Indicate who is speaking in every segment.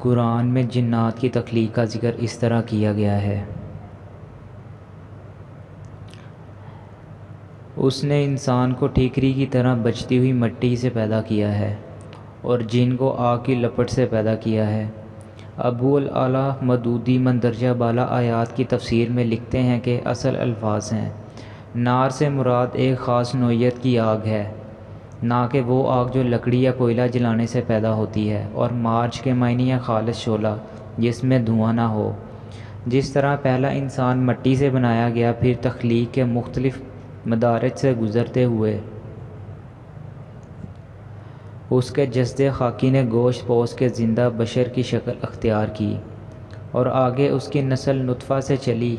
Speaker 1: قرآن میں جنات کی تخلیق کا ذکر اس طرح کیا گیا ہے: اس نے انسان کو ٹھیکری کی طرح بچتی ہوئی مٹی سے پیدا کیا ہے اور جن کو آگ کی لپٹ سے پیدا کیا ہے۔ ابو الاعلیٰ مودودی مندرجہ بالا آیات کی تفسیر میں لکھتے ہیں کہ اصل الفاظ ہیں: نار سے مراد ایک خاص نوعیت کی آگ ہے، نہ کہ وہ آگ جو لکڑی یا کوئلہ جلانے سے پیدا ہوتی ہے، اور مارچ کے معنی ہے خالص شعلہ جس میں دھواں نہ ہو۔ جس طرح پہلا انسان مٹی سے بنایا گیا، پھر تخلیق کے مختلف مدارج سے گزرتے ہوئے اس کے جسد خاکی نے گوشت پوش کے زندہ بشر کی شکل اختیار کی اور آگے اس کی نسل نطفہ سے چلی،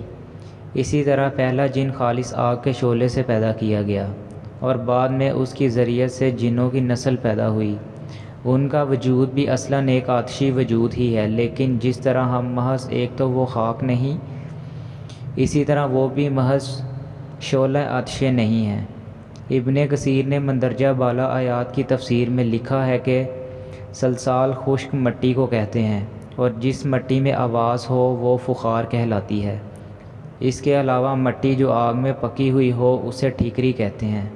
Speaker 1: اسی طرح پہلا جن خالص آگ کے شعلے سے پیدا کیا گیا اور بعد میں اس کی ذریعت سے جنوں کی نسل پیدا ہوئی۔ ان کا وجود بھی اصلاً ایک آتشی وجود ہی ہے، لیکن جس طرح ہم محض ایک تو وہ خاک نہیں، اسی طرح وہ بھی محض شعلہ آتشیں نہیں ہیں۔ ابن کثیر نے مندرجہ بالا آیات کی تفسیر میں لکھا ہے کہ سلسال خشک مٹی کو کہتے ہیں اور جس مٹی میں آواز ہو وہ فخار کہلاتی ہے۔ اس کے علاوہ مٹی جو آگ میں پکی ہوئی ہو اسے ٹھیکری کہتے ہیں۔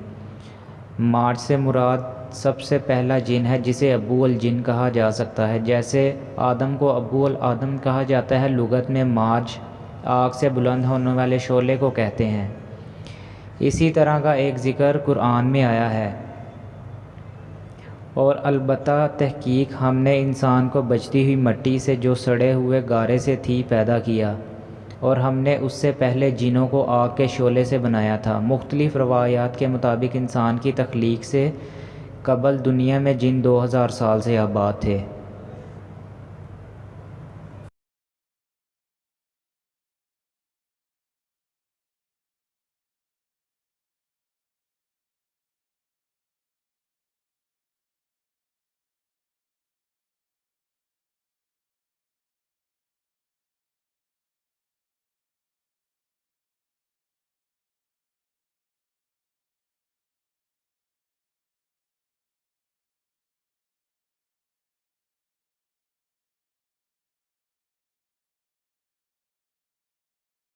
Speaker 1: مارچ سے مراد سب سے پہلا جن ہے جسے ابو الجن کہا جا سکتا ہے، جیسے آدم کو ابو الآدم کہا جاتا ہے۔ لغت میں مارچ آگ سے بلند ہونے والے شعلے کو کہتے ہیں۔ اسی طرح کا ایک ذکر قرآن میں آیا ہے: اور البتہ تحقیق ہم نے انسان کو بچتی ہوئی مٹی سے جو سڑے ہوئے گارے سے تھی پیدا کیا، اور ہم نے اس سے پہلے جنوں کو آگ کے شعلے سے بنایا تھا۔ مختلف روایات کے مطابق انسان کی تخلیق سے قبل دنیا میں جن 2000 سال سے آباد تھے۔